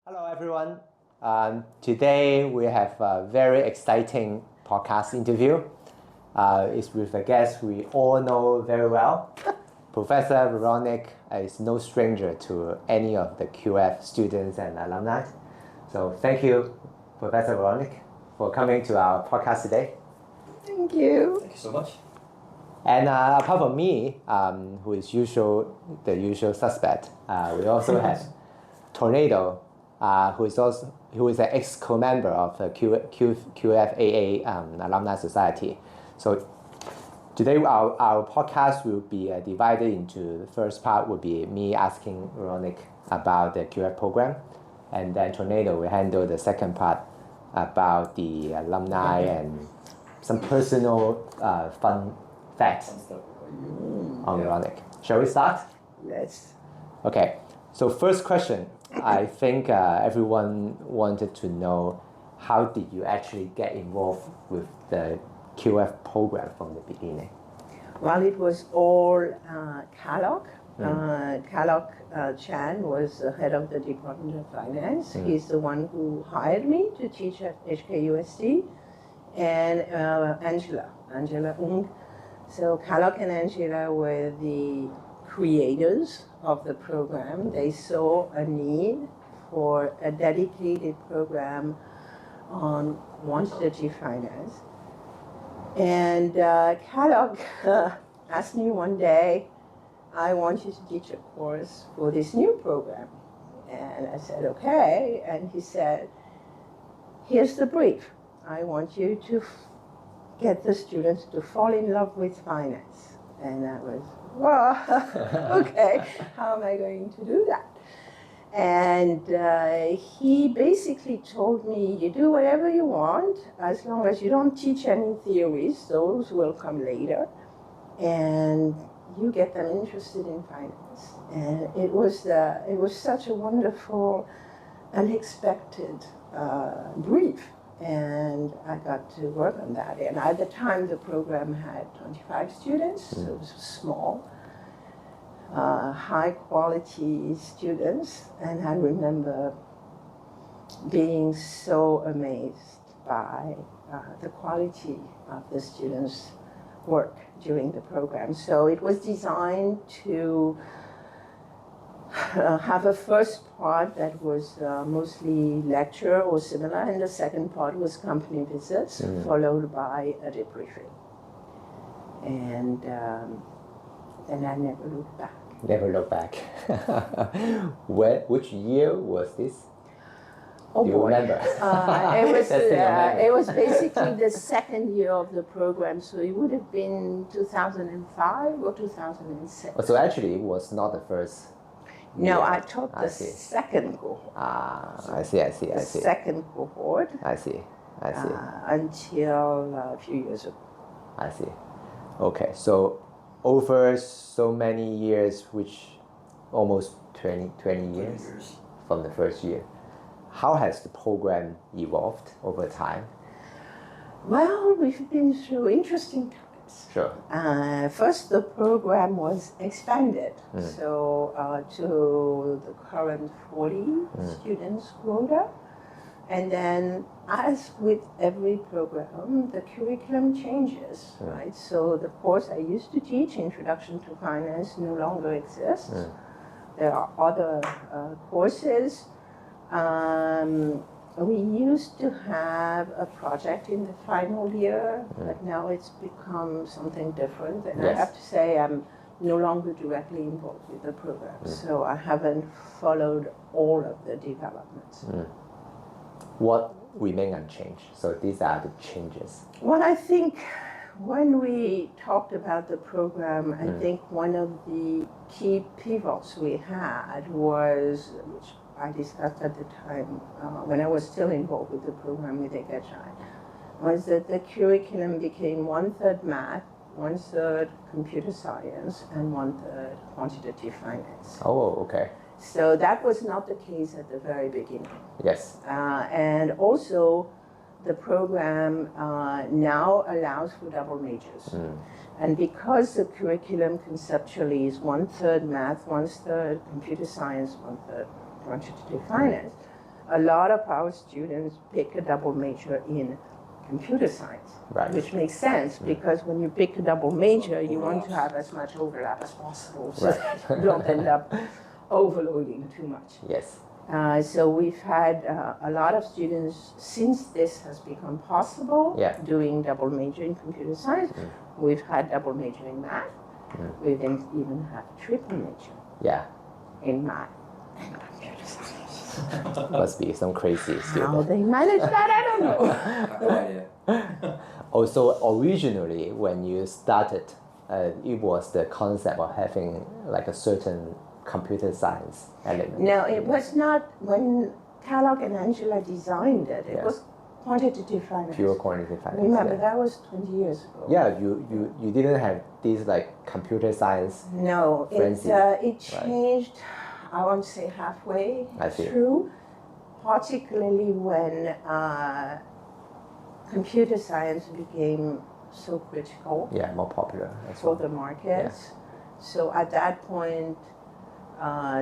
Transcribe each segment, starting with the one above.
Hello, everyone. Today we have a very exciting podcast interview. It's with a guest we all know very well. Professor Veronique is no stranger to any of the QF students and alumni. So thank you, Professor Veronique, for coming to our podcast today. Thank you. Thank you so much. And apart from me, who is the usual suspect, we also have Tornado, who is an ex-co-member of the QFAA Alumni Society. So today our podcast will be divided into the first part will be me asking Veronique about the QF program, and then Tornado will handle the second part about the alumni and some personal fun facts on Veronique. Shall we start? Yes. Okay, so first question. I think everyone wanted to know, how did you actually get involved with the QF program from the beginning? Well, it was all Kalok. Kalok Chan was the head of the Department of Finance. He's the one who hired me to teach at HKUST, and Angela Ung. So Kalok and Angela were the creators of the program. They saw a need for a dedicated program on quantitative finance. And Kalok asked me one day, I want you to teach a course for this new program. And I said, okay. And he said, here's the brief. I want you to get the students to fall in love with finance. And I was, well, okay, how am I going to do that? And he basically told me, you do whatever you want, as long as you don't teach any theories, those will come later, and you get them interested in finance. And it was such a wonderful, unexpected brief. And I got to work on that. And at the time, the program had 25 students, so it was small, high quality students. And I remember being so amazed by the quality of the students' work during the program. So it was designed to have a first part that was mostly lecture or similar, and the second part was company visits, followed by a debriefing. And then I never looked back. Never look back. Which year was this? Oh, Do you boy. remember? It was basically the second year of the program, so it would have been 2005 or 2006. So actually, it was not the first. No, year. I taught the second cohort. I see. The second cohort. I see. Until a few years ago. I see. Okay, so over so many years, which almost 20 years from the first year, how has the program evolved over time? Well, we've been through interesting times. Sure. First, the program was expanded, so to the current 40 students quota. And then, as with every program, the curriculum changes, right? So the course I used to teach, Introduction to Finance, no longer exists. There are other courses. We used to have a project in the final year, but now it's become something different. And I have to say, I'm no longer directly involved with the program, so I haven't followed all of the developments. What remain unchanged? So these are the changes. Well, I think when we talked about the program, I think one of the key pivots we had was, which I discussed at the time when I was still involved with the program with Ekkachai, was that the curriculum became 1/3 math, 1/3 computer science, and 1/3 quantitative finance. Oh, okay. So that was not the case at the very beginning. Yes. And also, the program now allows for double majors. And because the curriculum conceptually is 1/3 math, 1/3 computer science, 1/3 quantitative finance, a lot of our students pick a double major in computer science, Right. which makes sense because when you pick a double major, you want to have as much overlap as possible so that you don't end up overloading too much. Yes. So we've had a lot of students, since this has become possible, doing double major in computer science. We've had double major in math. We even have triple major in math and computer science. Must be some crazy student. How they manage that, I don't know. No idea. Also, originally when you started, it was the concept of having like a certain computer science element. No, it was not. When Kellogg and Angela designed it, it was quantitative finance. Pure quantitative finance. Remember, that was 20 years ago. Yeah, you didn't have these like computer science. No, it changed, I won't say halfway through, particularly when computer science became so critical. Yeah, more popular for the markets. So at that point,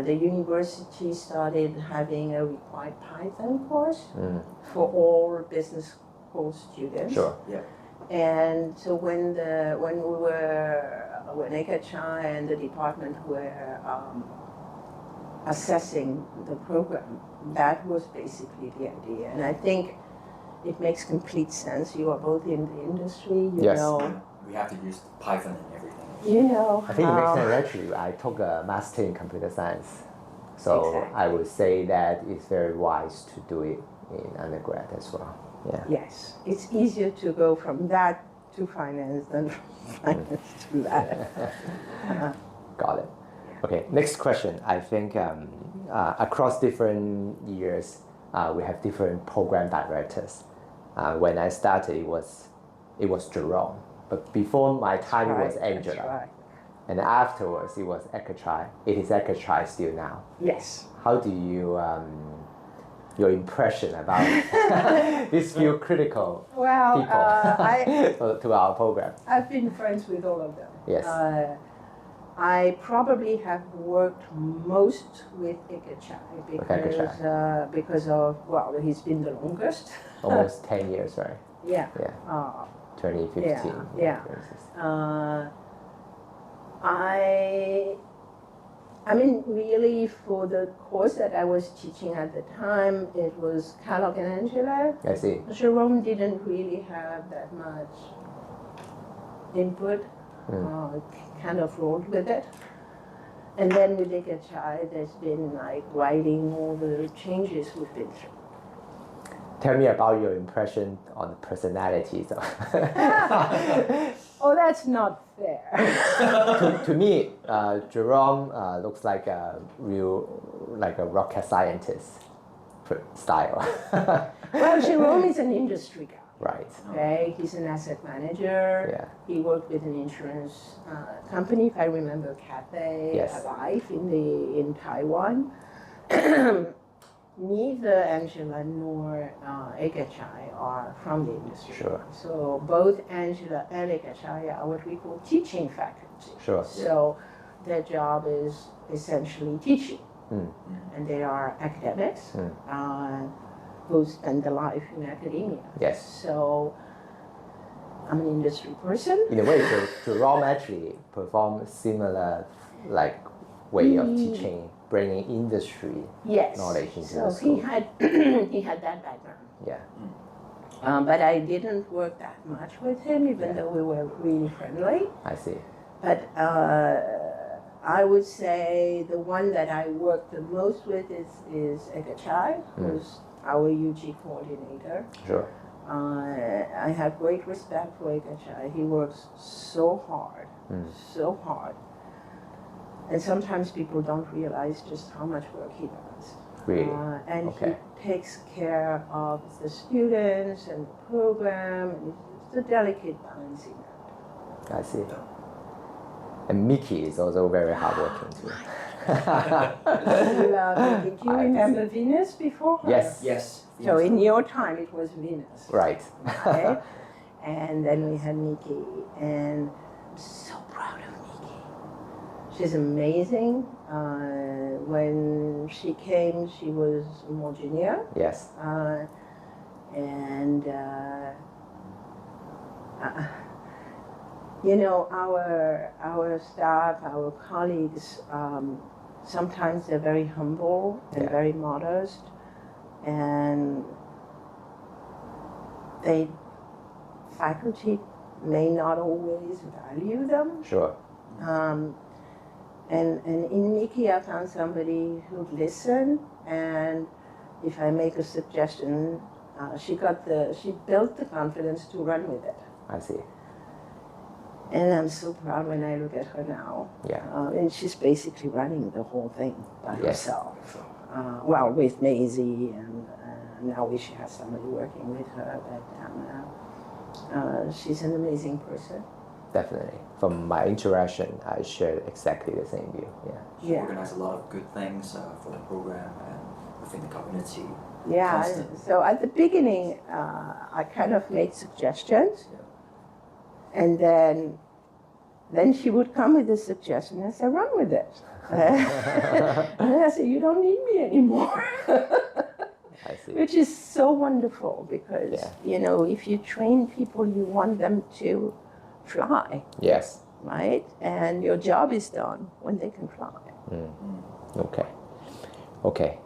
the university started having a required Python course for all business school students. Sure. Yeah. And so when Ekkachai and the department were assessing the program, that was basically the idea. And I think it makes complete sense. You are both in the industry, you know. We have to use Python and everything. You know. I think it makes sense actually. I took a master in computer science. So I would say that it's very wise to do it in undergrad as well. Yeah. Yes. It's easier to go from that to finance than from finance to that. Got it. Okay, next question. I think across different years, we have different program directors. When I started, it was Jerome. But before my time, it was Angela. That's right. And afterwards, it was Ekkachai. It is Ekkachai still now. Yes. How do you, your impression about these few critical people to our program? I've been friends with all of them. Yes. I probably have worked most with Ekkachai because of, well, he's been the longest. Almost 10 years, right? Yeah. Yeah. 2015. Yeah. I mean, really, for the course that I was teaching at the time, it was Kellogg and Angela. I see. Jerome didn't really have that much input, kind of rolled with it. And then with Ekkachai, there's been like writing all the changes we've been through. Tell me about your impression on the personalities. Oh, that's not fair. to me, Jerome looks like a rocket scientist style. Well, Jerome is an industry guy. Right. Okay, he's an asset manager. Yeah. He worked with an insurance company, if I remember, QFAA Life in Taiwan. Neither Angela nor Ekkachai are from the industry. Sure. So both Angela and Ekkachai are what we call teaching faculty. Sure. So their job is essentially teaching. And they are academics who spend their life in academia. Yes. So I'm an industry person. In a way, Jerome actually performed similar way of teaching, bringing industry knowledge into the school. He had that background. Yeah. But I didn't work that much with him, even though we were really friendly. I see. But I would say the one that I worked the most with is Ekkachai, who's our UG coordinator. Sure. I have great respect for Ekkachai. He works so hard, so hard. And sometimes people don't realize just how much work he does. Really? And he takes care of the students and the program. And it's a delicate balancing act. I see. And Mickey is also very hardworking too. Do you remember Venus before her? Yes. Yes. So in your time it was Venus. Right. Okay? And then we had Nikki, and I'm so proud of Nikki. She's amazing. When She came, she was more junior, Yes. and you know, our staff, our colleagues, sometimes they're very humble and Yeah. very modest, and faculty may not always value them. Sure. And in Nikki, I found somebody who'd listen, and if I make a suggestion, she built the confidence to run with it. I see. And I'm so proud when I look at her now. Yeah. And she's basically running the whole thing by Yes. herself. Well, with Maisie, and now she has somebody working with her, but she's an amazing person. Definitely. From my interaction, I shared exactly the same view. Yeah. She Yeah. organized a lot of good things for the program and within the community. Yeah, Constant. so at the beginning, I kind of made suggestions, Yeah. and then she would come with a suggestion, and I said, run with it. And then I said, you don't need me anymore. I see. Which is so wonderful, because, Yeah. you know, if you train people, you want them to fly, Yes. right? And your job is done when they can fly. Okay. Okay.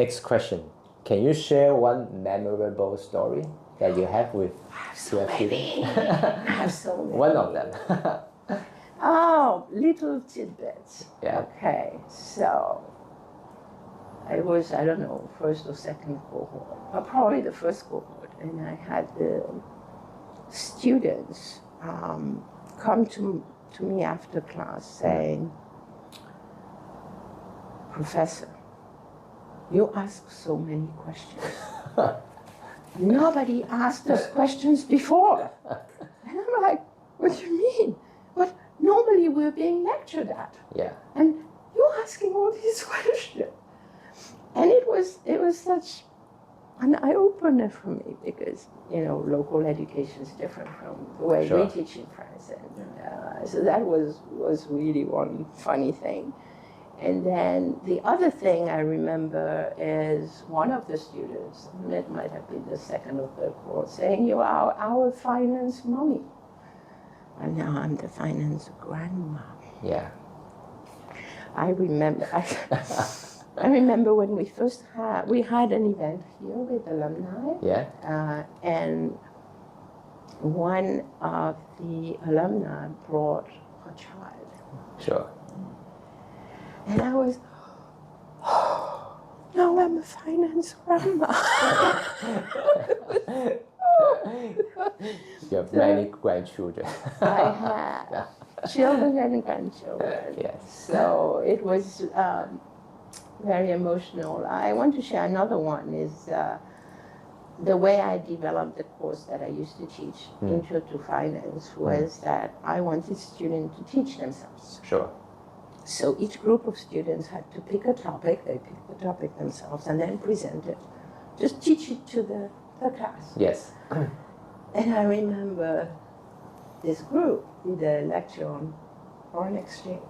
Next question. Can you share one memorable story that you have with QFAA? I have so many. One of them. Oh, little tidbits. Yeah. Okay, so I was, I don't know, first or second cohort, but probably the first cohort, and I had the students come to me after class saying, Professor, you ask so many questions. Nobody asked us questions before. And I'm like, what do you mean? But normally we're being lectured at. Yeah. And you're asking all these questions. And it was such an eye-opener for me, because, you know, local education is different from the way Sure. we teach in France. And so that was really one funny thing. And then the other thing I remember is one of the students, and it might have been the second or third course, saying, you are our finance mommy. And now I'm the finance grandma. Yeah. I remember, I remember when we we had an event here with alumni. Yeah. And one of the alumni brought her child. Sure. And I was, now I'm a finance grandma. You have many grandchildren. I have children and grandchildren. Yes. So it was very emotional. I want to share another one is the way I developed the course that I used to teach, Intro to Finance, was that I wanted students to teach themselves. Sure. So each group of students had to pick a topic, they picked the topic themselves, and then present it. Just teach it to the class. Yes. And I remember this group did a lecture on foreign exchange.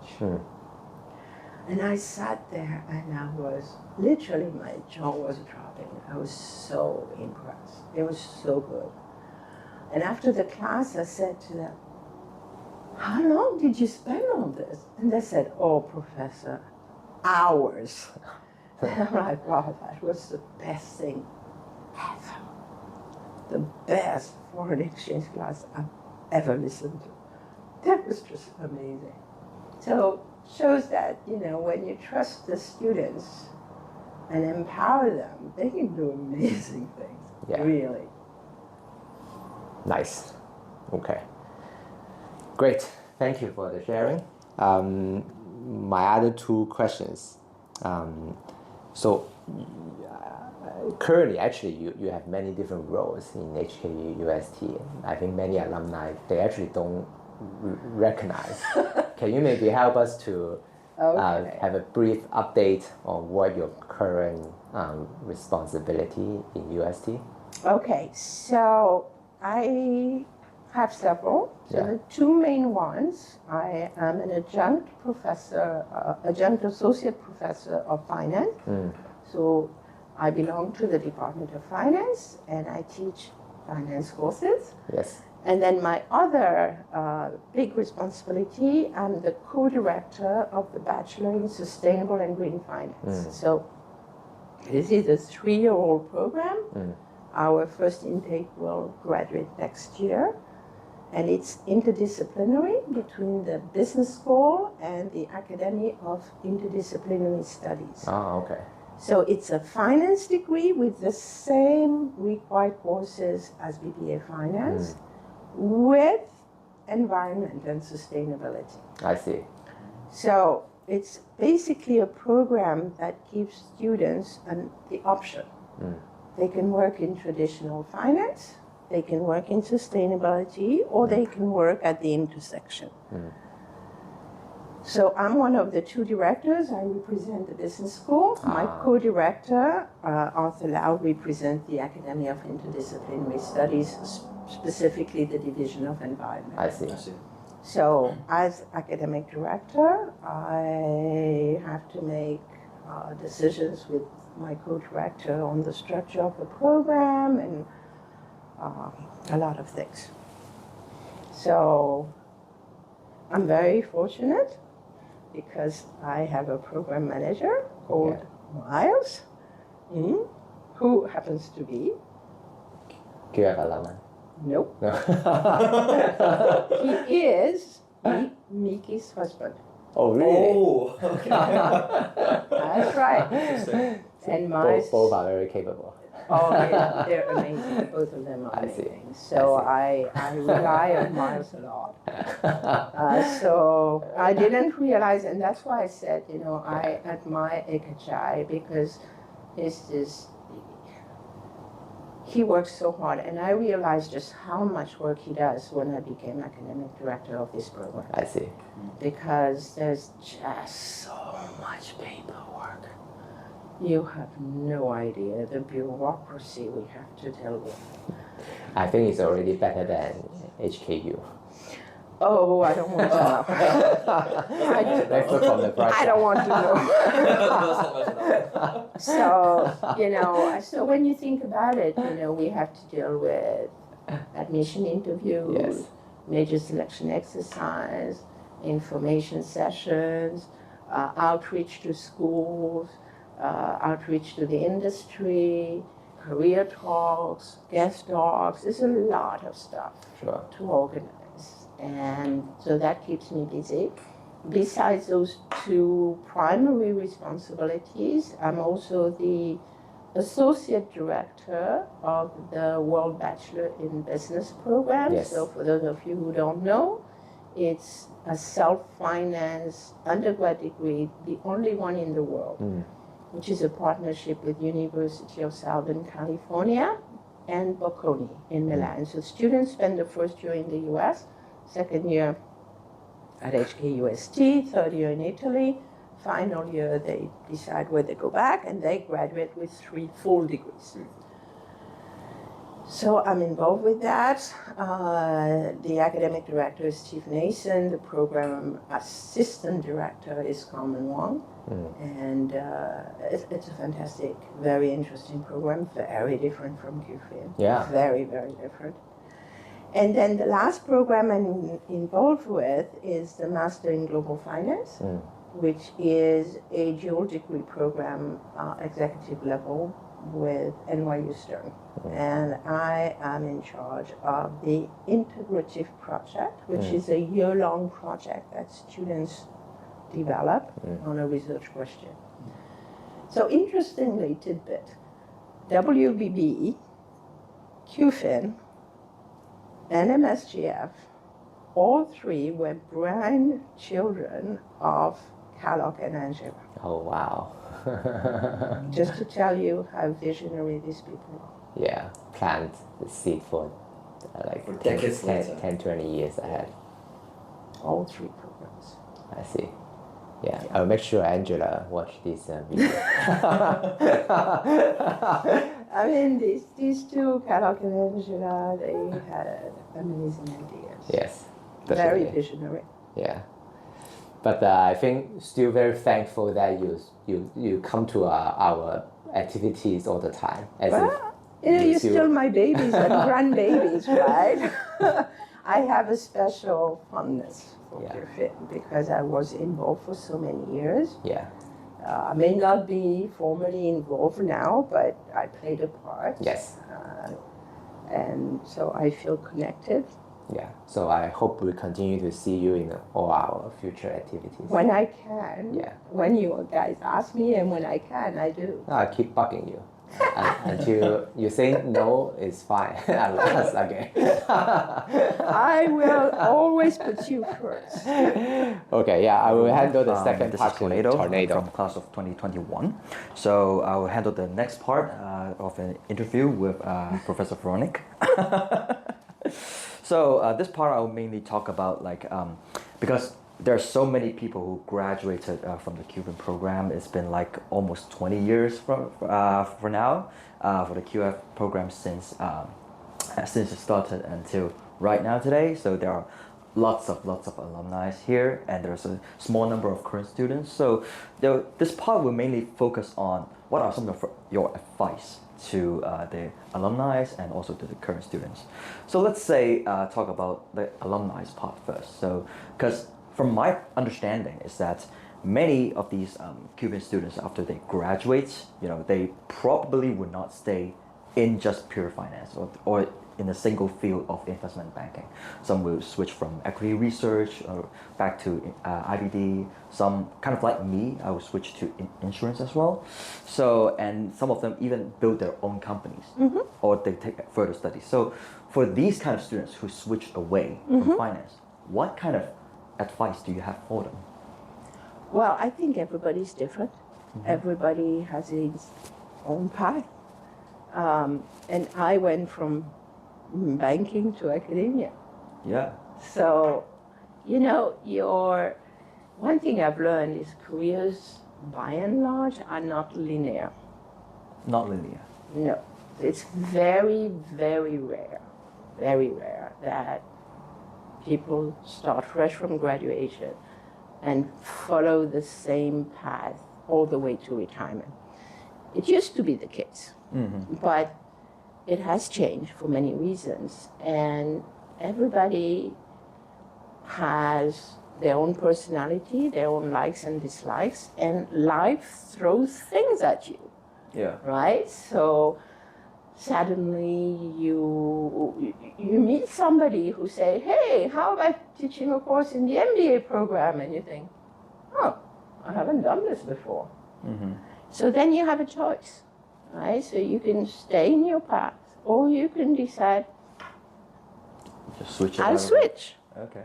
And I sat there and I was, literally my jaw was dropping. I was so impressed. It was so good. And after the class, I said to them, how long did you spend on this? And they said, oh, Professor, hours. And I'm like, wow, that was the best thing ever. The best foreign exchange class I've ever listened to. That was just amazing. So shows that, you know, when you trust the students and empower them, they can do amazing things. Yeah. Really. Nice. Okay. Great. Thank you for the sharing. My other two questions. So currently, actually, you have many different roles in HKU UST. I think many alumni, they actually don't recognize. Can you maybe help us to have a brief update on what your current responsibility in UST? Okay, so I have several. So Yeah. the two main ones, I am an adjunct associate professor of finance. So I belong to the Department of Finance and I teach finance courses. Yes. And then my other big responsibility, I'm the co-director of the Bachelor in Sustainable and Green Finance. So this is a 3-year-old program. Our first intake will graduate next year. And it's interdisciplinary between the business school and the Academy of Interdisciplinary Studies. Oh, okay. So it's a finance degree with the same required courses as BBA Finance with environment and sustainability. I see. So it's basically a program that gives students the option. They can work in traditional finance, they can work in sustainability, or they can work at the intersection. So I'm one of the two directors. I represent the business school. My co-director, Arthur Lau, represents the Academy of Interdisciplinary Studies, specifically the Division of Environment. I see. So as academic director, I have to make decisions with my co-director on the structure of the program and a lot of things. So I'm very fortunate because I have a program manager called Miles, who happens to be QF alumni. Nope. He is Miki's husband. Oh, really? Oh, okay. That's right. And Miles. Both are very capable. Oh, yeah, they're amazing. Both of them are amazing. So I rely on Miles a lot. So I didn't realize, and that's why I said, I admire Ekkachai because he works so hard, and I realized just how much work he does when I became academic director of this program. I see. Because there's just so much paperwork. You have no idea the bureaucracy we have to deal with. I think it's already better than HKU. Oh, I don't want to know. Let's look from the bright I don't want to know. So, so when you think about it, we have to deal with admission interviews, major selection exercise, information sessions, outreach to schools, outreach to the industry, career talks, guest talks. There's a lot of stuff to organize. And so that keeps me busy. Besides those two primary responsibilities, I'm also the associate director of the World Bachelor in Business program. Yes. So for those of you who don't know, it's a self-financed undergrad degree, the only one in the world, which is a partnership with University of Southern California and Bocconi in Milan. So students spend the first year in the US, second year at HKUST, third year in Italy, final year they decide where they go back, and they graduate with 3 full degrees. So I'm involved with that. The academic director is Steve Nason, the program assistant director is Carmen Wong, and it's a fantastic, very interesting program, very different from QFAA. Yeah. Very, very different. And then the last program I'm involved with is the Master in Global Finance, which is a dual degree program, executive level with NYU Stern. And I am in charge of the Integrative Project, which is a year-long project that students develop on a research question. So interestingly, tidbit, WBB, QFIN, and MSGF, all 3 were grandchildren of Kalok and Angela. Oh, wow. Just to tell you how visionary these people are. Yeah, plant the seed for For decades later. 10, 20 years ahead. All 3 programs. I see. Yeah, I'll make sure Angela watch this video. I mean, these two, Kellogg and Angela, they had amazing ideas. Yes, Very definitely. visionary. Yeah, but I think still very thankful that you come to our activities all the time. As Well, you're still my babies and grandbabies, right? I have a special fondness for QFAA because I was involved for so many years. Yeah. I may not be formally involved now, but I played a part. Yes. And so I feel connected. Yeah. So I hope we continue to see you in all our future activities. When I can. Yeah. When you guys ask me, and when I can, I do. I keep bugging you. Until you say no, it's fine. Unless again. I will always put you first. Okay, yeah, I will handle the second this part is to Tornado from class of 2021. So I will handle the next part of an interview with Professor Veronique. So this part I will mainly talk about because there are so many people who graduated from the QFAA program. It's been like almost 20 years for now for the QF program since it started until right now today. So there are lots of alumni here, and there's a small number of current students. So this part will mainly focus on what are some of your advice to the alumni and also to the current students. So let's say talk about the alumni part first. So because from my understanding is that many of these QFAA students, after they graduate, they probably would not stay in just pure finance or in a single field of investment banking. Some will switch from equity research or back to IBD. Some, kind of like me, I will switch to insurance as well. So, and some of them even build their own companies or they take further studies. So for these kind of students who switch away from finance, what kind of advice do you have for them? Well, I think everybody's different. Everybody has his own path. And I went from banking to academia. Yeah. So, one thing I've learned is careers, by and large, are not linear. Not linear. No. It's very, very rare that people start fresh from graduation and follow the same path all the way to retirement. It used to be the case, but it has changed for many reasons, and everybody has their own personality, their own likes and dislikes, and life throws things at you. Yeah. Right? So suddenly you meet somebody who say, hey, how about teaching a course in the MBA program? And you think, oh, I haven't done this before. So then you have a choice, right? So you can stay in your path, or you can decide, Just switch it I'll out. switch, Okay.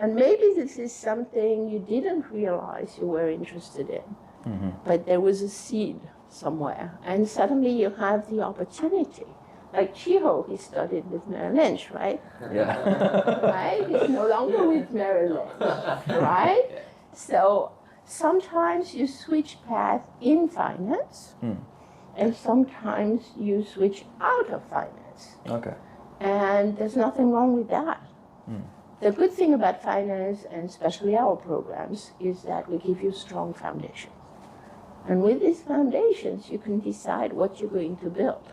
And maybe this is something you didn't realize you were interested in, but there was a seed somewhere, and suddenly you have the opportunity. Like Chiho, he studied with Merrill Lynch, right? Yeah. Right? He's no longer with Merrill Lynch, right? So sometimes you switch path in finance, and sometimes you switch out of finance. Okay. And there's nothing wrong with that. The good thing about finance, and especially our programs, is that we give you strong foundations. And with these foundations, you can decide what you're going to build.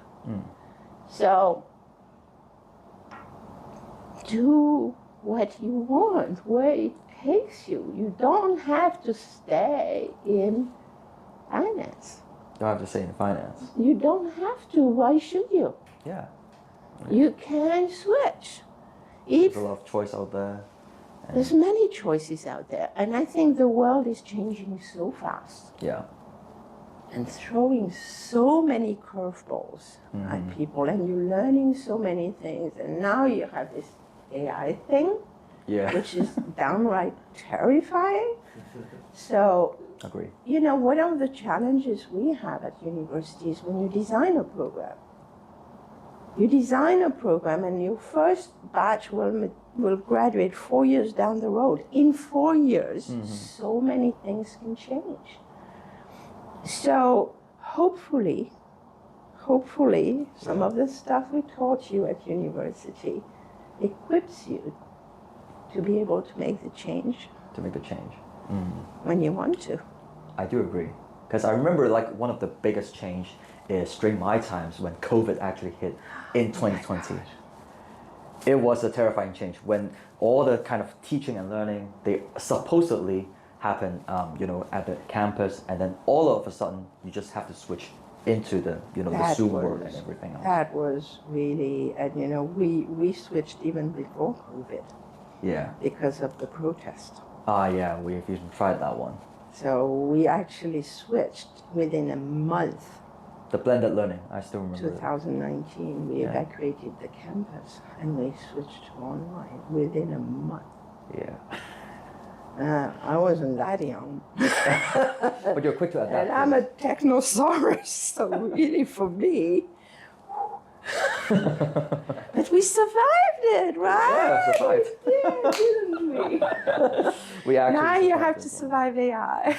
So do what you want, where it takes you. You don't have to stay in finance. Don't have to say in finance. You don't have to. Why should you? Yeah. You can switch. There's a lot of choice out there. There's many choices out there, and I think the world is changing so fast Yeah. and throwing so many curveballs at people, and you're learning so many things, and now you have this AI thing, Yeah. which is downright terrifying. So, Agree. one of the challenges we have at universities when you design a program. You design a program, and your first batch will graduate 4 years down the road. In 4 years, so many things can change. So hopefully, hopefully some of the stuff we taught you at university equips you to be able to make the change. To make the change. When you want to. I do agree. Because I remember like one of the biggest change is during my times when COVID actually hit in 2020. It was a terrifying change when all the kind of teaching and learning, they supposedly happen, at the campus, and then all of a sudden you just have to switch into the, the Zoom world and everything else. That was really, and we switched even before COVID. Yeah. Because of the protest. Yeah, we've even tried that one. So we actually switched within a month. The blended learning, I still remember. 2019, we evacuated the campus and we switched to online within a month. Yeah. I wasn't that young. But you're quick to adapt. And I'm a technosaurus, so really for me. But we survived it, right? Yeah, survived. Yeah, didn't we? We actually now you have survived to this one. survive AI.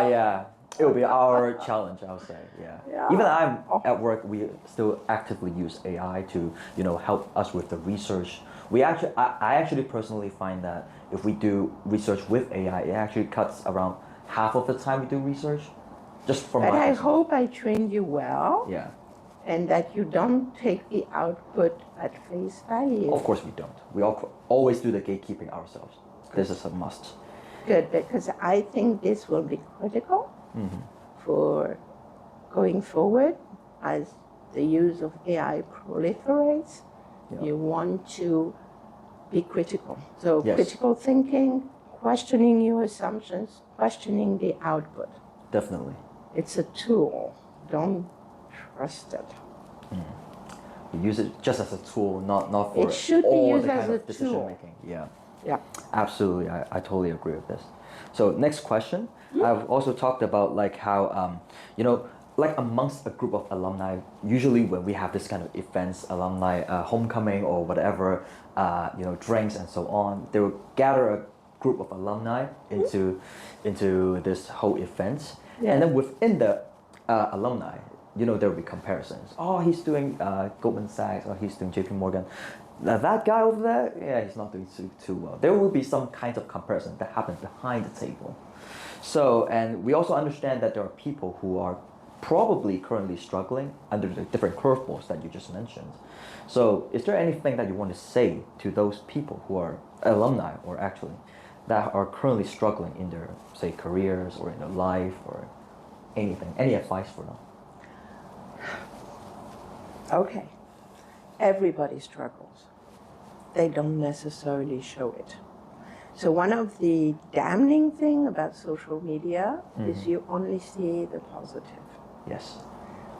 Yeah. It will be our challenge, I would say. Yeah. Even I'm at work, we still actively use AI to, help us with the research. I actually personally find that if we do research with AI, it actually cuts around half of the time we do research. Just from But my I perspective. hope I trained you well. Yeah. And that you don't take the output at face value. Of course we don't. We always do the gatekeeping ourselves. This is a must. Good, because I think this will be critical for going forward as the use of AI proliferates. Yeah. You want to be critical. So Yes. critical thinking, questioning your assumptions, questioning the output. Definitely. It's a tool. Don't trust it. We use it just as a tool, not for It should be all used the as kind a of decision tool. making. Yeah. Yeah. Absolutely, I totally agree with this. So next question, I've also talked about like how, like amongst a group of alumni, usually when we have this kind of events, alumni homecoming or whatever, drinks and so on, they will gather a group of alumni into this whole event. Yeah. And then within the alumni, there will be comparisons. Oh, he's doing Goldman Sachs, or he's doing JP Morgan. Now, that guy over there, yeah, he's not doing too well. There will be some kind of comparison that happens behind the table. So, and we also understand that there are people who are probably currently struggling under the different curveballs that you just mentioned. So, is there anything that you want to say to those people who are alumni, or actually, that are currently struggling in their, say, careers or in their life, or anything? Any advice for them? Okay. Everybody struggles. They don't necessarily show it. So one of the damning thing about social media is you only see the positive. Yes.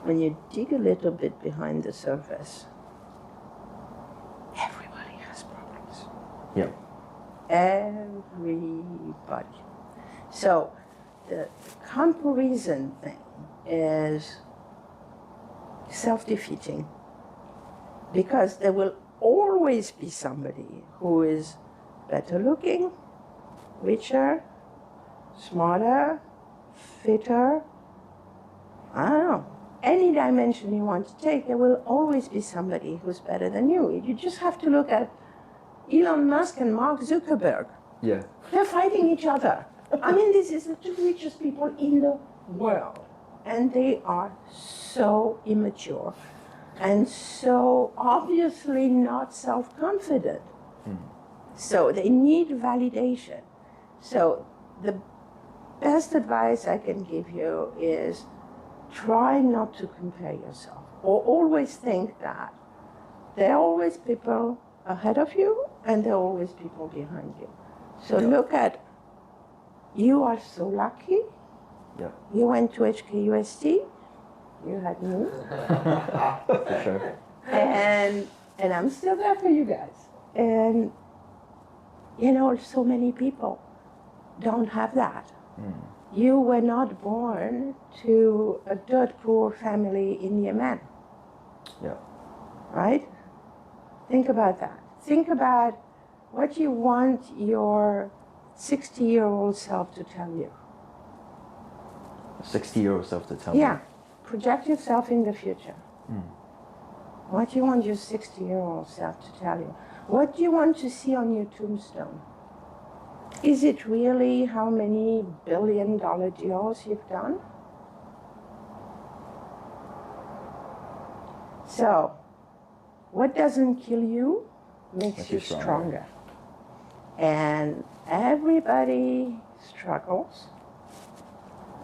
When you dig a little bit behind the surface, everybody has problems. Yeah. Everybody. So the comparison thing is self-defeating, because there will always be somebody who is better looking, richer, smarter, fitter. I don't know. Any dimension you want to take, there will always be somebody who's better than you. You just have to look at Elon Musk and Mark Zuckerberg. Yeah. They're fighting each other. I mean, this is the two richest people in the world. And they are so immature and so obviously not self-confident. So they need validation. So the best advice I can give you is try not to compare yourself, or always think that there are always people ahead of you and there are always people behind you. So look at, you are so lucky. Yeah. You went to HKUST, you had me. For sure. And I'm still there for you guys. And so many people don't have that. You were not born to a dirt poor family in Yemen, Yeah. right? Think about that. Think about what you want your 60-year-old self to tell you. 60-year-old self to tell me. Yeah, project yourself in the future. What do you want your 60-year-old self to tell you? What do you want to see on your tombstone? Is it really how many billion-dollar deals you've done? So, what doesn't kill you makes you stronger. And everybody struggles.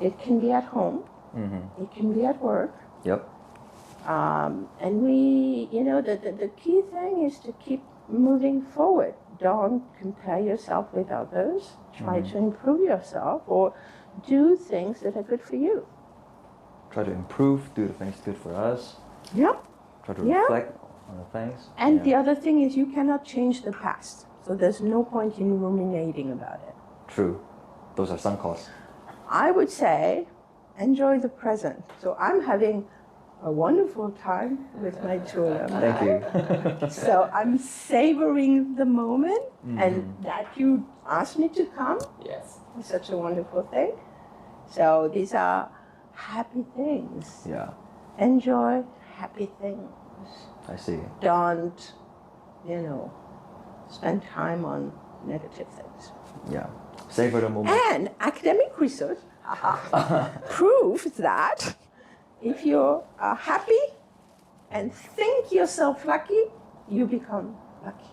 It can be at home. It can be at work. Yep. And we, the key thing is to keep moving forward. Don't compare yourself with others. Try to improve yourself or do things that are good for you. Try to improve, do the things good for us. Yep. Try to reflect on the things. And the other thing is you cannot change the past. So there's no point in ruminating about it. True. Those are sunk costs. I would say enjoy the present. So I'm having a wonderful time with my two alumni. Thank you. So I'm savoring the moment, and that you asked me to come Yes. is such a wonderful thing. So these are happy things. Yeah, Enjoy happy things. I see. Don't, spend time on negative things. Yeah. Savor the moment. And academic research proves that if you're happy and think yourself lucky, you become lucky.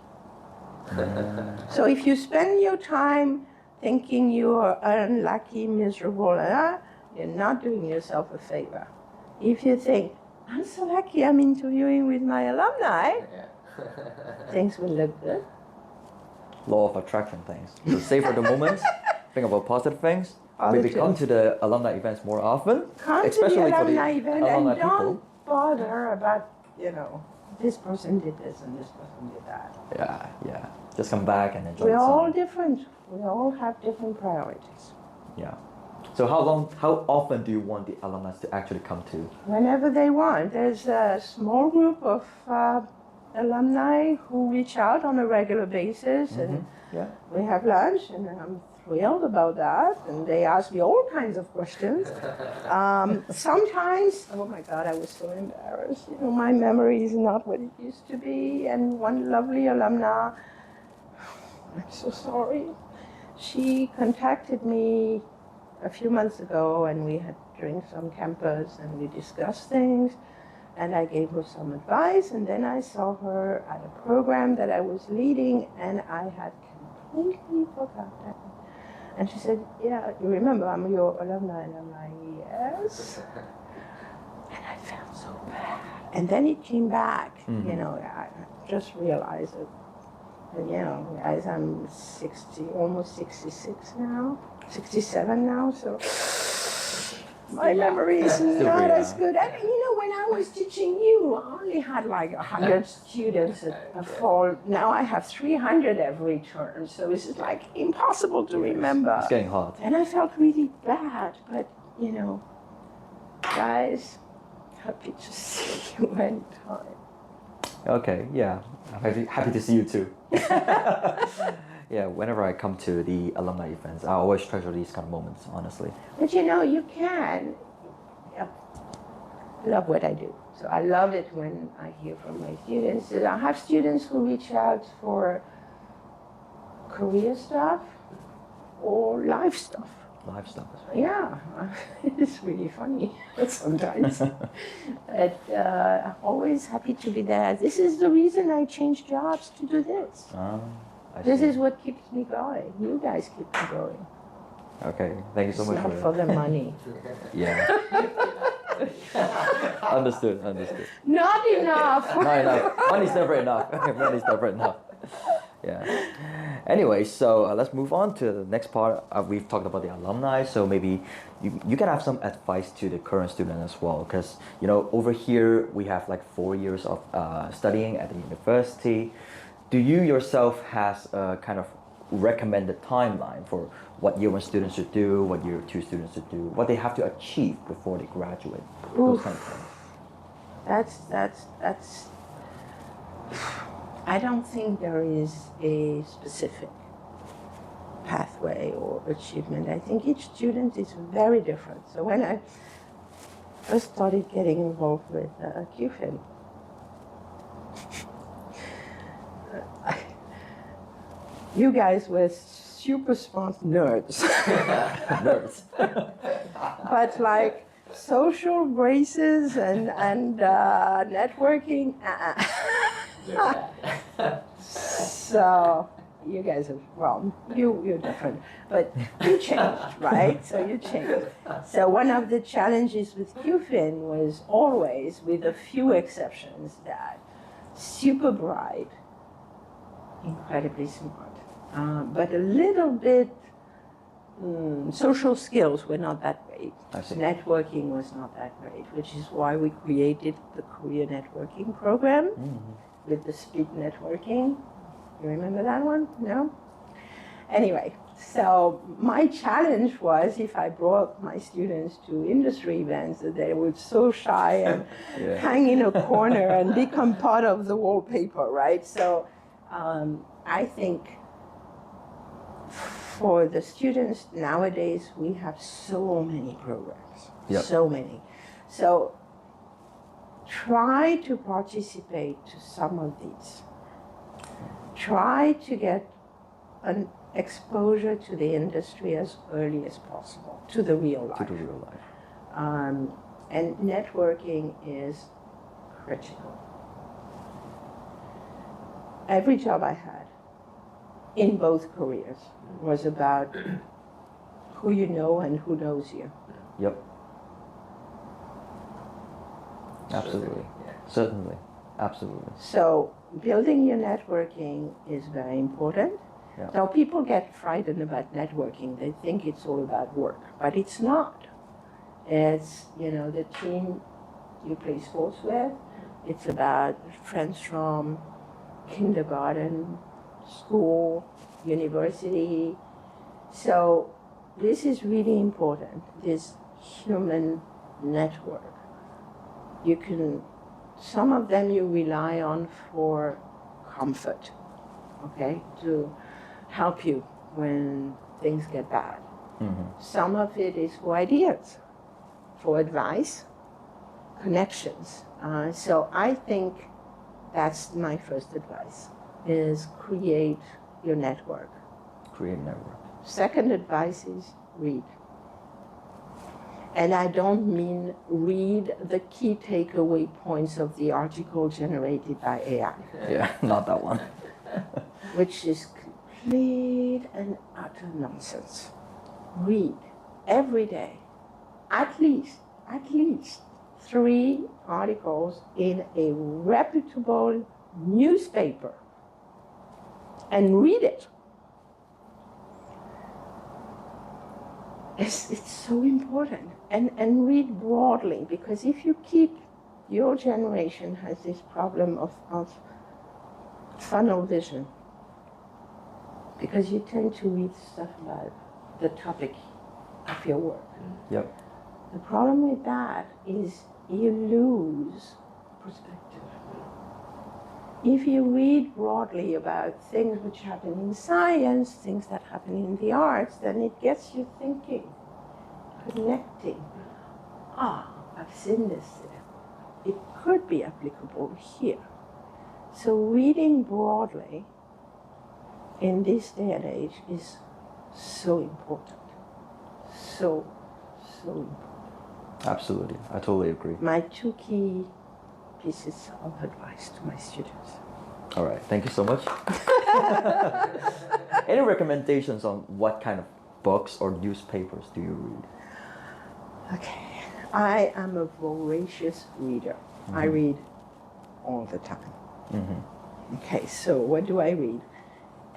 So if you spend your time thinking you're unlucky, miserable, you're not doing yourself a favor. If you think, I'm so lucky I'm interviewing with my alumni, things will look good. Law of attraction things. So savor the moments. Think about positive things. Maybe come to the alumni events more often. Come especially to the for the alumni event alumni and don't people. bother about, this person did this and this person did that. Yeah. Just come back and enjoy We're the all summer. different. We all have different priorities. Yeah. So how often do you want the alumni to actually come to? Whenever they want. There's a small group of alumni who reach out on a regular basis, and Yeah. we have lunch, and I'm thrilled about that. And they ask me all kinds of questions. Sometimes, oh my God, I was so embarrassed. My memory is not what it used to be. And one lovely alumna, I'm so sorry, she contacted me a few months ago, and we had drinks on campus, and we discussed things. And I gave her some advice, and then I saw her at a program that I was leading, and I had completely forgotten. And she said, yeah, you remember I'm your alumni? And I'm like, yes. And I felt so bad. And then it came back, I just realized it. And guys, I'm 60, almost 66 now, 67 now, so my memory is not as good. And when I was teaching you, I only had like 100 students a fall. Now I have 300 every term, so it's like impossible to remember. It's getting hard. And I felt really bad, but guys, happy to see you anytime. Okay, yeah. I'm happy to see you too. Yeah, whenever I come to the alumni events, I always treasure these kind of moments, honestly. But you can. I love what I do. So I love it when I hear from my students. I have students who reach out for career stuff or life stuff. Live stuff as well. Yeah, it's really funny sometimes. But always happy to be there. This is the reason I changed jobs to do this. This is what keeps me going. You guys keep me going. Okay, thank you so It's much not for the money. Yeah. Understood. Not enough. Not enough. Money's never enough. Money's never enough. Yeah. Anyway, so let's move on to the next part. We've talked about the alumni, so maybe you can have some advice to the current student as well, because over here we have like 4 years of studying at the university. Do you yourself has a kind of recommended timeline for what year 1 students should do, what year 2 students should do, what they have to achieve before they graduate? Those kind of things. That's. I don't think there is a specific pathway or achievement. I think each student is very different. So when first started getting involved with QFIN. You guys were super smart nerds. Nerds. But like social graces and networking, So you guys are, well, you're different, but you changed, right? So you changed. So one of the challenges with QFIN was always, with a few exceptions, that super bright, incredibly smart, but a little bit social skills were not that great. I see. Networking was not that great, which is why we created the career networking program with the speed networking. You remember that one? No? Anyway, so my challenge was, if I brought my students to industry events, that they were so shy and hang in a corner and become part of the wallpaper, right? So I think for the students nowadays, we have so many programs, so many. So try to participate to some of these. Try to get an exposure to the industry as early as possible, to the real life. To the real life. And networking is critical. Every job I had in both careers was about who you know and who knows you. Yep. Absolutely. Certainly. Absolutely. So building your networking is very important. Yeah. Now people get frightened about networking. They think it's all about work, but it's not. It's, the team you play sports with. It's about friends from kindergarten, school, university. So this is really important, this human network. Some of them you rely on for comfort, okay, to help you when things get bad. Some of it is for ideas, for advice, connections. So I think that's my first advice, is create your network. Create network. Second advice is read. And I don't mean read the key takeaway points of the article generated by AI. Yeah, not that one. Which is complete and utter nonsense. Read every day, at least 3 articles in a reputable newspaper, and read it. It's so important. And read broadly, because if you keep, your generation has this problem of funnel vision, because you tend to read stuff about the topic of your work. Yep. The problem with that is you lose perspective. If you read broadly about things which happen in science, things that happen in the arts, then it gets you thinking, connecting. I've seen this there. It could be applicable here. So reading broadly in this day and age is so important. So important. Absolutely. I totally agree. My 2 key pieces of advice to my students. All right. Thank you so much. Any recommendations on what kind of books or newspapers do you read? Okay. I am a voracious reader. I read all the time. Okay, so what do I read?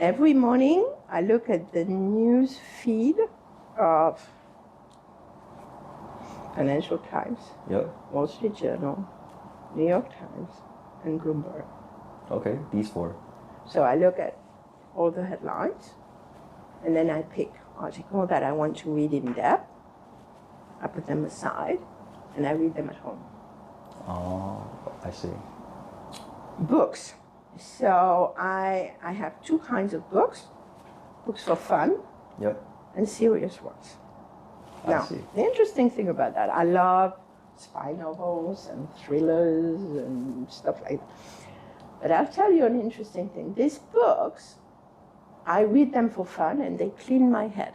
Every morning I look at the news feed of Financial Times, Wall Street Journal, New York Times, and Bloomberg. Okay, these 4. So I look at all the headlines, and then I pick articles that I want to read in depth. I put them aside, and I read them at home. Oh, I see. Books. So I have 2 kinds of books. Books for fun. Yep. And serious ones. I Now, see. the interesting thing about that, I love spy novels and thrillers and stuff like that. But I'll tell you an interesting thing. These books, I read them for fun and they clean my head.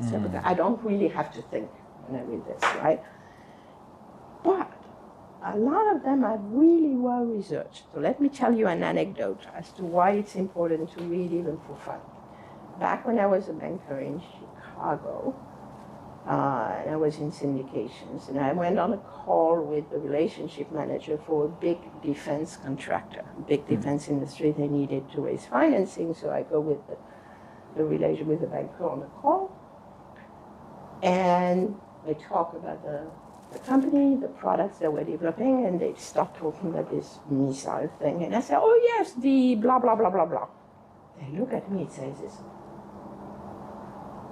So I don't really have to think when I read this, right? But a lot of them are really well researched. So let me tell you an anecdote as to why it's important to read even for fun. Back when I was a banker in Chicago, and I was in syndications, and I went on a call with the relationship manager for a big defense contractor, big defense industry. They needed to raise financing, so I go with with the banker on the call, and they talk about the company, the products they were developing, and they start talking about this missile thing. And I say, oh yes, the blah, blah, blah, blah, blah. They look at me and say, this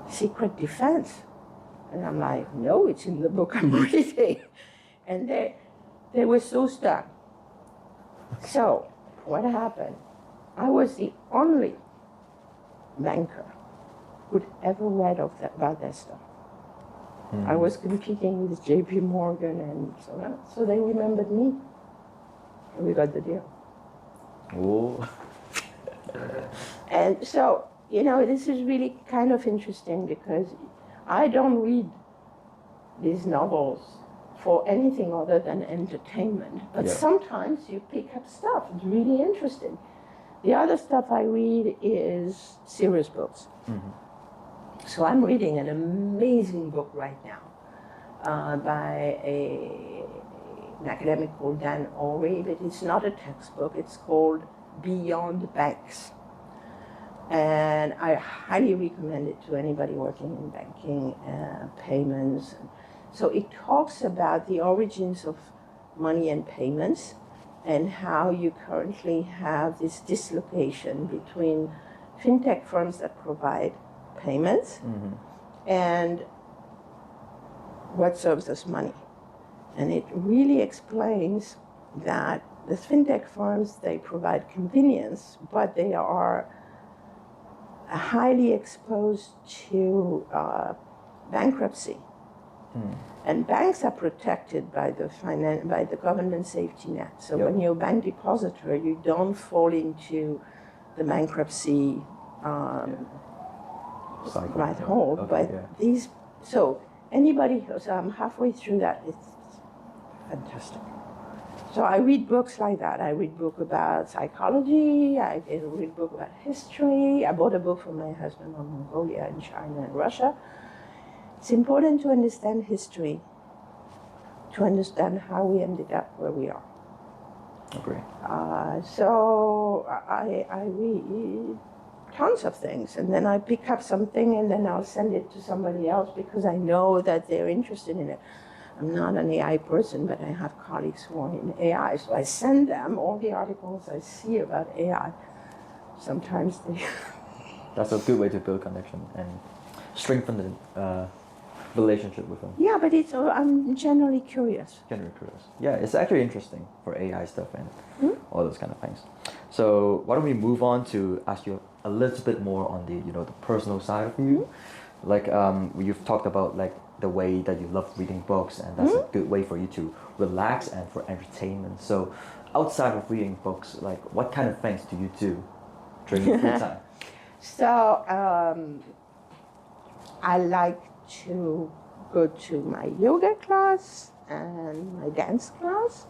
secret defense. And I'm like, no, it's in the book I'm reading. And they were so stunned. So what happened? I was the only banker who'd ever read about that stuff. I was competing with JP Morgan and so on. So they remembered me. And we got the deal. Oh. And so, this is really kind of interesting because I don't read these novels for anything other than entertainment. But sometimes you pick up stuff. It's really interesting. The other stuff I read is serious books. So I'm reading an amazing book right now by an academic called Dan Orey, but it's not a textbook. It's called Beyond Banks. And I highly recommend it to anybody working in banking, payments. So it talks about the origins of money and payments and how you currently have this dislocation between fintech firms that provide payments and what serves as money. And it really explains that the fintech firms, they provide convenience, but they are highly exposed to bankruptcy. And banks are protected by the government safety net. So when you're a bank depositor, you don't fall into the bankruptcy right hole. So anybody who's halfway through that, it's fantastic. So I read books like that. I read books about psychology. I read books about history. I bought a book for my husband on Mongolia and China and Russia. It's important to understand history, to understand how we ended up where we are. Agree. So I read tons of things, and then I pick up something, and then I'll send it to somebody else because I know that they're interested in it. I'm not an AI person, but I have colleagues who are in AI, so I send them all the articles I see about AI. Sometimes they... That's a good way to build connection and strengthen the relationship with them. Yeah, but I'm generally curious. Yeah, it's actually interesting for AI stuff and all those kind of things. So why don't we move on to ask you a little bit more on the personal side of you. Like you've talked about like the way that you love reading books, and that's a good way for you to relax and for entertainment. So outside of reading books, like what kind of things do you do during your free time? So I like to go to my yoga class and my dance class,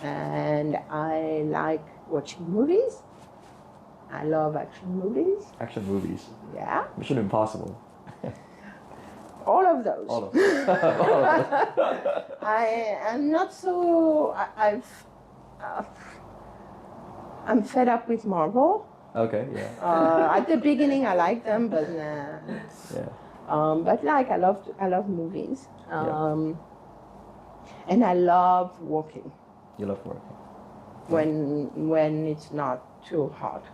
and I like watching movies. I love action movies. Action movies. Yeah. Mission Impossible. All of those. All of them. I am not so. I'm fed up with Marvel. Okay. Yeah. At the beginning, I liked them, but Yeah. but I love movies, and I love walking. You love working. When it's not too hot,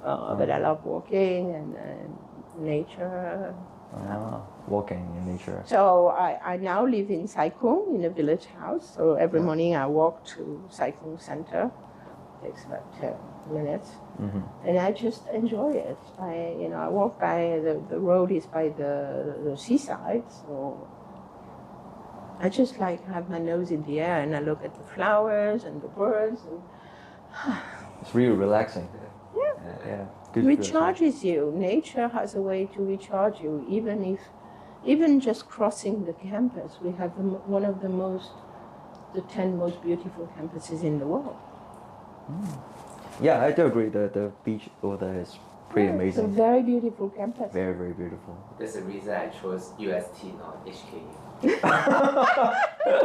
but I love walking and nature. Walking in nature. So I now live in Saikung in a village house. So every morning I walk to Saikung Center. It takes about 10 minutes, and I just enjoy it. I walk by the road is by the seaside, so I just like have my nose in the air and I look at the flowers and the birds. And It's really relaxing. yeah. Yeah. Good relaxation. Recharges you. Nature has a way to recharge you, even just crossing the campus. We have one of the 10 most beautiful campuses in the world. Yeah, I do agree. The beach over there is pretty Yeah, amazing. It's a very beautiful campus. Very, very beautiful. That's the reason I chose UST, not HKU.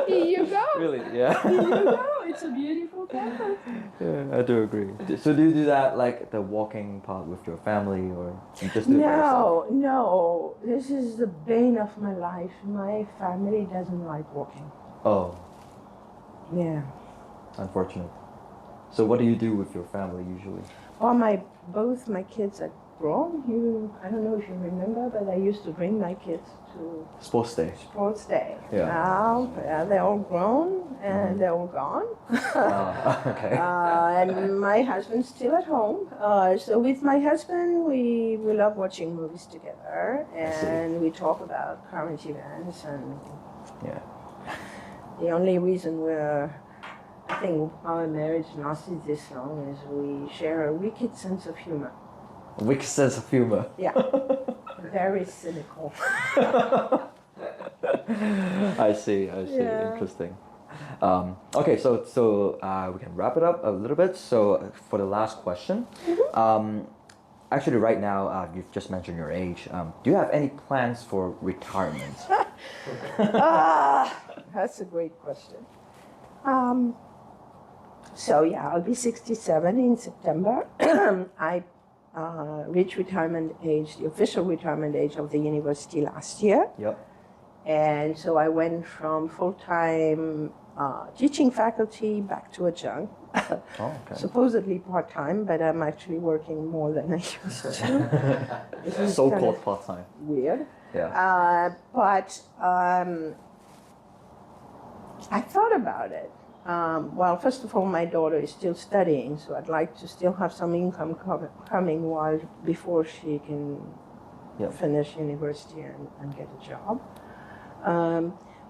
Here you go. Really? Yeah. Here you go. It's a beautiful campus. Yeah, I do agree. So do you do that like the walking part with your family, or you just do it by yourself? No. This is the bane of my life. My family doesn't like walking. Oh, Yeah. unfortunate. So what do you do with your family usually? Well, both my kids are grown. I don't know if you remember, but I used to bring my kids to Sports day. sports day. Yeah. Now they're all grown and they're all gone. Okay. And my husband's still at home. So with my husband, we love watching movies together, and we talk about current events. And Yeah. the only reason I think our marriage lasted this long is we share a wicked sense of humor. A wicked sense of humor. Yeah. Very cynical. I see. Yeah. Interesting. Okay, so we can wrap it up a little bit. So for the last question, actually right now you've just mentioned your age. Do you have any plans for retirement? That's a great question. So yeah, I'll be 67 in September. I reached retirement age, the official retirement age of the university last year. Yep. And so I went from full-time teaching faculty back to adjunct. Oh, okay. Supposedly part-time, but I'm actually working more than I used to. This is So-called kind of part-time. weird. Yeah. But I thought about it. Well, first of all, my daughter is still studying, so I'd like to still have some income coming before she can finish university and get a job.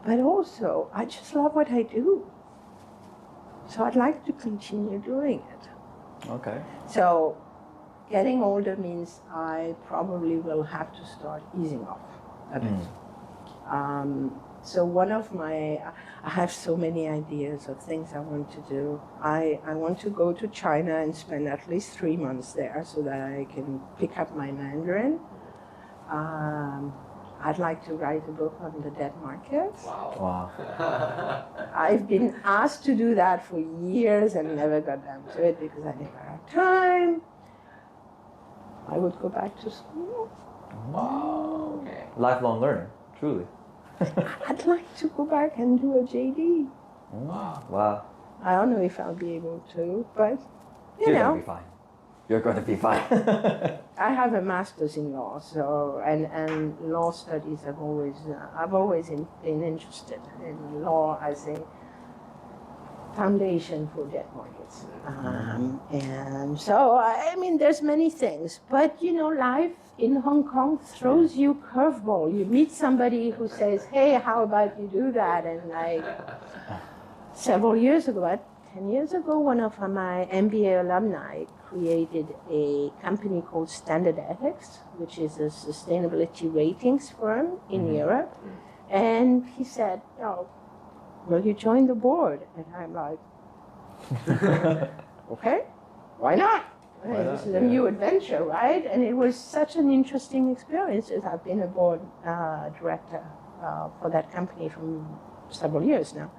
But also, I just love what I do. So I'd like to continue doing it. Okay. So getting older means I probably will have to start easing off a bit. So I have so many ideas of things I want to do. I want to go to China and spend at least 3 months there so that I can pick up my Mandarin. I'd like to write a book on the debt market. Wow. I've been asked to do that for years and never got down to it because I never had time. I would go back to school. Wow. Okay. Lifelong learner, truly. I'd like to go back and do a JD. Wow. I don't know if I'll be able to, but You're gonna be fine. You're gonna be fine. I have a master's in law, so and law studies. I've always been interested in law as a foundation for debt markets, and so I mean, there's many things, but you know, life in Hong Kong throws you curveball. You meet somebody who says, "Hey, how about you do that?" And like several years ago, about 10 years ago, one of my MBA alumni created a company called Standard Ethics, which is a sustainability ratings firm in Europe. And he said, "Oh, will you join the board?" And I'm like, "Okay, why not? This is a new adventure, right?" And it was such an interesting experience. I've been a board director for that company for several years now.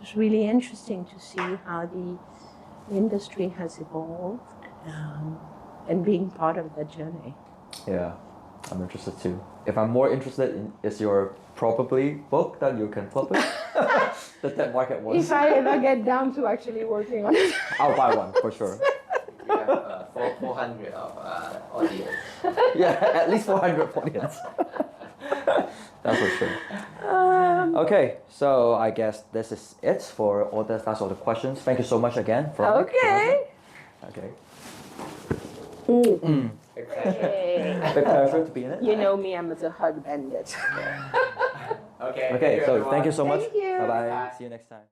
It's really interesting to see how the industry has evolved and being part of that journey. Yeah, I'm interested too. If I'm more interested in is your probably book that you can publish, the debt market one. If I ever get down to actually working on it. I'll buy one for sure. We have 400 of audience. Yeah, at least 400 audience. That's for sure. Okay, so I guess this is it for all the that's all the questions. Thank you so much again. Veronique. Okay. Okay. Hey. Big pleasure to be in it. You know me, I'm a hug bandit. Okay. Okay, so thank you so much. Thank you. Bye bye. Bye. See you next time.